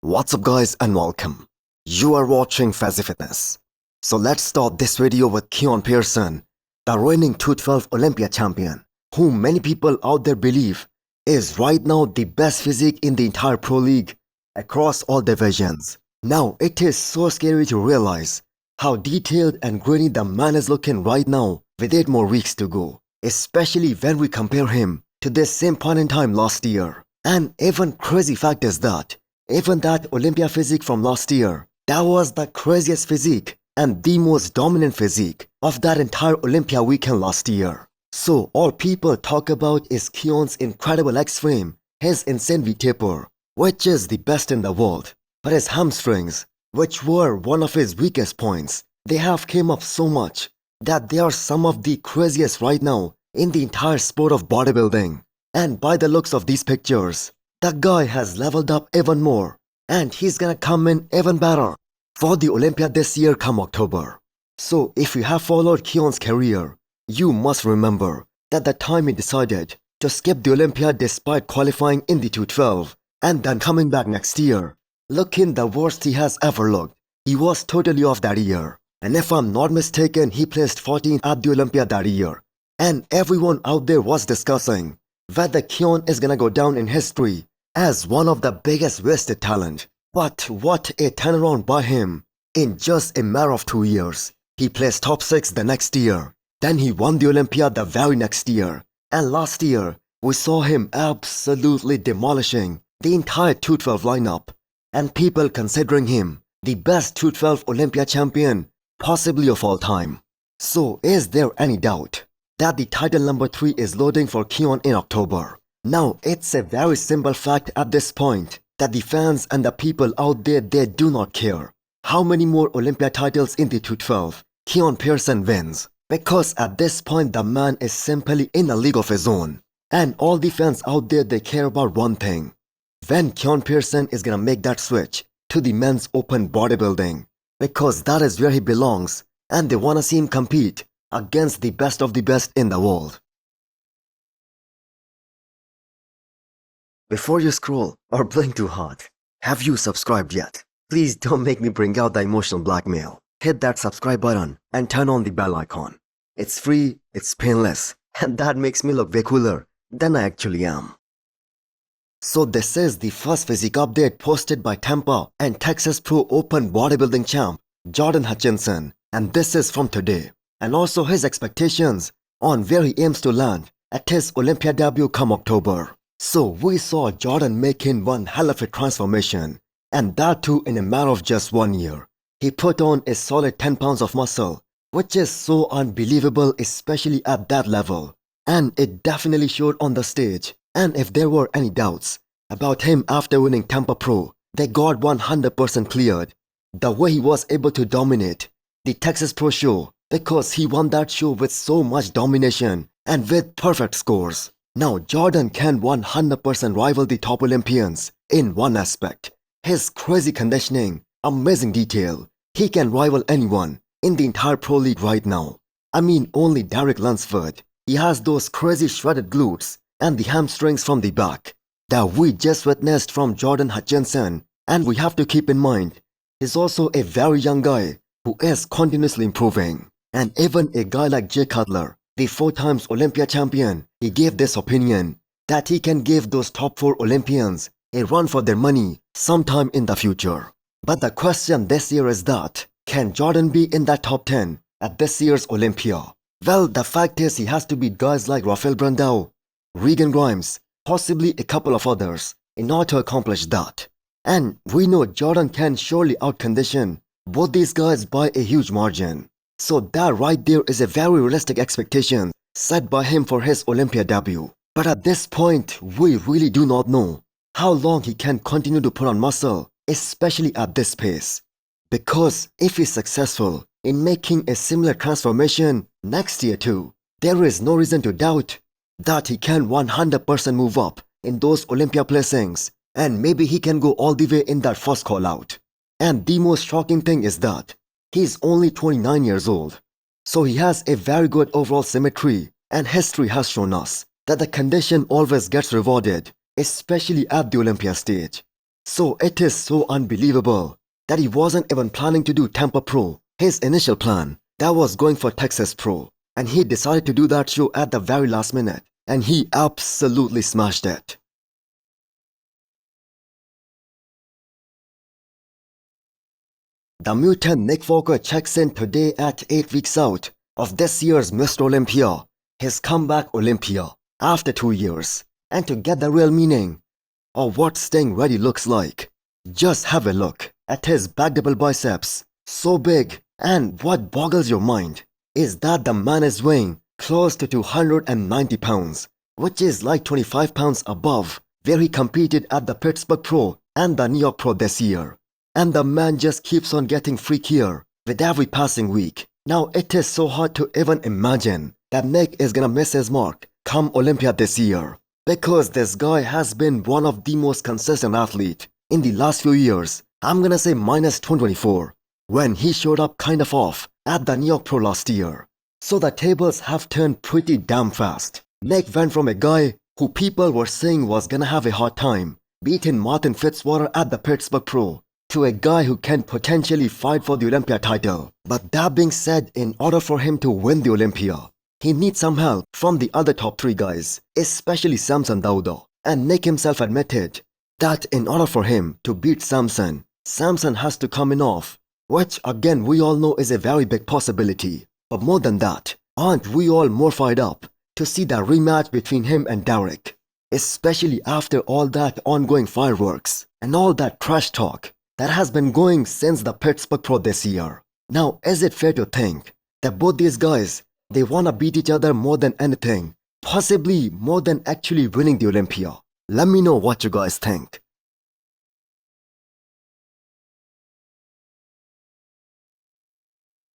What's up guys and welcome. You are watching Fazi Fitness. So let's start this video with Keone Pearson, the reigning 212 Olympia champion, whom many people out there believe is right now the best physique in the entire pro league across all divisions. Now it is so scary to realize how detailed and grainy the man is looking right now with 8 more weeks to go, especially when we compare him to this same point in time last year. And even crazy fact is that even that Olympia physique from last year, that was the craziest physique and the most dominant physique of that entire Olympia weekend last year. So all people talk about is Keone's incredible X-frame, his insane V-taper, which is the best in the world. But his hamstrings, which were one of his weakest points, they have came up so much that they are some of the craziest right now in the entire sport of bodybuilding. And by the looks of these pictures, the guy has leveled up even more, and he's gonna come in even better for the Olympia this year come October. So if you have followed Keone's career, you must remember that the time he decided to skip the Olympia despite qualifying in the 212 and then coming back next year, looking the worst he has ever looked. He was totally off that year, and if I'm not mistaken, he placed 14th at the Olympia that year. And everyone out there was discussing whether Keone is gonna go down in history as one of the biggest wasted talent. But what a turnaround by him. In just a matter of 2 years, he placed top 6 the next year. Then he won the Olympia the very next year. And last year, we saw him absolutely demolishing the entire 212 lineup, and people considering him the best 212 Olympia champion possibly of all time. So is there any doubt that the title number 3 is loading for Keone in October? Now, it's a very simple fact at this point that the fans and the people out there, they do not care how many more Olympia titles in the 212 Keone Pearson wins, because at this point the man is simply in a league of his own. And all the fans out there, they care about one thing: when Keone Pearson is gonna make that switch to the men's open bodybuilding, because that is where he belongs, and they wanna see him compete against the best of the best in the world. Before you scroll or blink too hard, have you subscribed yet? Please don't make me bring out the emotional blackmail. Hit that subscribe button and turn on the bell icon. It's free, it's painless, and that makes me look way cooler than I actually am. So this is the first physique update posted by Tampa and Texas Pro Open bodybuilding champ Jordan Hutchinson, and this is from today, and also his expectations on where he aims to land at his Olympia debut come October. So we saw Jordan making one hell of a transformation, and that too in a matter of just 1 year. He put on a solid 10 pounds of muscle, which is so unbelievable, especially at that level. And it definitely showed on the stage. And if there were any doubts about him after winning Tampa Pro, they got 100% cleared. The way he was able to dominate the Texas Pro show, because he won that show with so much domination and with perfect scores. Now Jordan can 100% rival the top Olympians in one aspect: his crazy conditioning, amazing detail. He can rival anyone in the entire pro league right now. I mean, only Derek Lunsford. He has those crazy shredded glutes and the hamstrings from the back that we just witnessed from Jordan Hutchinson. And we have to keep in mind, he's also a very young guy who is continuously improving. And even a guy like Jay Cutler, the 4 times Olympia champion, he gave this opinion that he can give those top 4 Olympians a run for their money sometime in the future. But the question this year is that, can Jordan be in that top 10 at this year's Olympia? Well, the fact is he has to beat guys like Rafael Brandao, Regan Grimes, possibly a couple of others in order to accomplish that. And we know Jordan can surely outcondition both these guys by a huge margin. So that right there is a very realistic expectation set by him for his Olympia debut. But at this point, we really do not know how long he can continue to put on muscle, especially at this pace. Because if he's successful in making a similar transformation next year too, there is no reason to doubt that he can 100% move up in those Olympia placings, and maybe he can go all the way in that first call out. And the most shocking thing is that he's only 29 years old. So he has a very good overall symmetry, and history has shown us that the condition always gets rewarded, especially at the Olympia stage. So it is so unbelievable that he wasn't even planning to do Tampa Pro. His initial plan, that was going for Texas Pro. And he decided to do that show at the very last minute. And he absolutely smashed it. The mutant Nick Walker checks in today at 8 weeks out of this year's Mr. Olympia, his comeback Olympia, after 2 years. And to get the real meaning of what staying ready looks like, just have a look at his back double biceps, so big, and what boggles your mind is that the man is weighing close to 290 pounds, which is like 25 pounds above where he competed at the Pittsburgh Pro and the New York Pro this year. And the man just keeps on getting freakier with every passing week. Now it is so hard to even imagine that Nick is gonna miss his mark come Olympia this year, because this guy has been one of the most consistent athlete in the last few years. I'm gonna say minus 2024, when he showed up kind of off at the New York Pro last year. So the tables have turned pretty damn fast. Nick went from a guy who people were saying was gonna have a hard time beating Martin Fitzwater at the Pittsburgh Pro, to a guy who can potentially fight for the Olympia title. But that being said, in order for him to win the Olympia, he needs some help from the other top 3 guys, especially Samson Dauda. And Nick himself admitted that in order for him to beat Samson has to come in off, which again we all know is a very big possibility. But more than that, aren't we all more fired up to see the rematch between him and Derek? Especially after all that ongoing fireworks and all that trash talk that has been going since the Pittsburgh Pro this year. Now, is it fair to think that both these guys, they wanna beat each other more than anything, possibly more than actually winning the Olympia? Let me know what you guys think.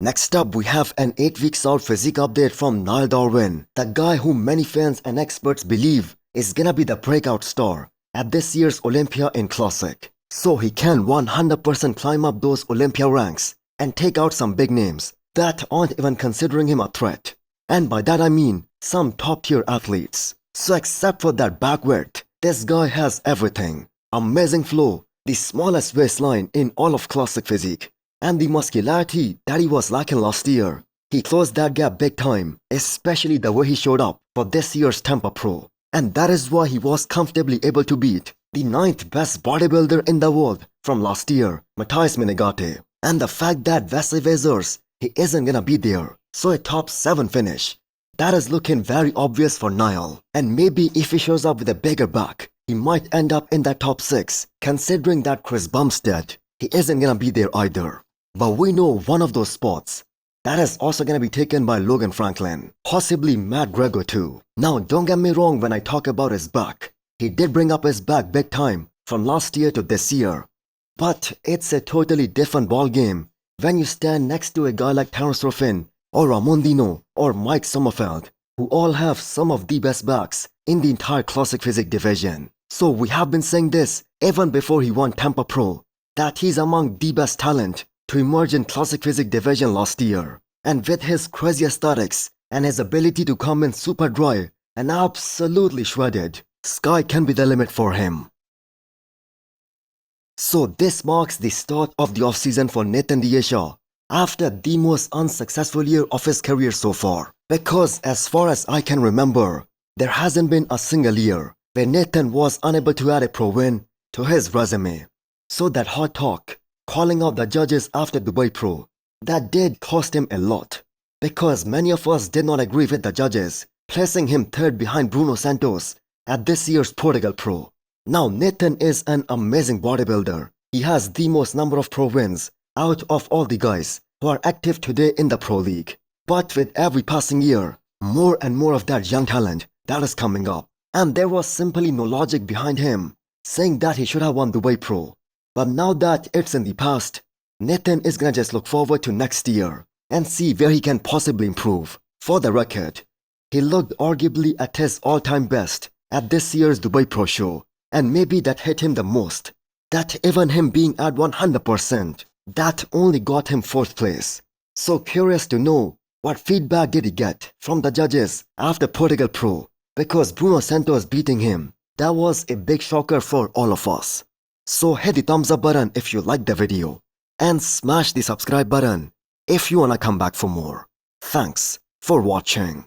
Next up, we have an 8 weeks out physique update from Nile Darwin, the guy who many fans and experts believe is gonna be the breakout star at this year's Olympia in Classic. So he can 100% climb up those Olympia ranks and take out some big names that aren't even considering him a threat. And by that I mean some top tier athletes. So except for that back width, this guy has everything. Amazing flow, the smallest waistline in all of Classic physique, and the muscularity that he was lacking last year. He closed that gap big time, especially the way he showed up for this year's Tampa Pro. And that is why he was comfortably able to beat the 9th best bodybuilder in the world from last year, Matthias Menegate. And the fact that Wesley Vazers, he isn't gonna be there, so a top 7 finish, that is looking very obvious for Nile. And maybe if he shows up with a bigger back, he might end up in that top 6, considering that Chris Bumstead, he isn't gonna be there either. But we know one of those spots that is also gonna be taken by Logan Franklin, possibly Matt Gregor too. Now don't get me wrong when I talk about his back. He did bring up his back big time from last year to this year. But it's a totally different ball game when you stand next to a guy like Terence Ruffin or Ramon Dino or Mike Sommerfeld, who all have some of the best backs in the entire Classic Physique division. So we have been saying this even before he won Tampa Pro, that he's among the best talent to emerge in Classic Physique division last year. And with his crazy aesthetics and his ability to come in super dry and absolutely shredded, sky can be the limit for him. So this marks the start of the offseason for Nathan D'Asha after the most unsuccessful year of his career so far. Because as far as I can remember, there hasn't been a single year where Nathan was unable to add a pro win to his resume. So that hot talk, calling out the judges after Dubai Pro, that did cost him a lot. Because many of us did not agree with the judges, placing him 3rd behind Bruno Santos at this year's Portugal Pro. Now Nathan is an amazing bodybuilder. He has the most number of pro wins out of all the guys who are active today in the Pro League. But with every passing year, more and more of that young talent that is coming up. And there was simply no logic behind him saying that he should have won Dubai Pro. But now that it's in the past, Nathan is gonna just look forward to next year and see where he can possibly improve. For the record, he looked arguably at his all-time best at this year's Dubai Pro show, and maybe that hit him the most. That even him being at 100%, that only got him 4th place. So curious to know what feedback did he get from the judges after Portugal Pro, because Bruno Santos beating him, that was a big shocker for all of us. So hit the thumbs up button if you liked the video and smash the subscribe button if you wanna come back for more. Thanks for watching.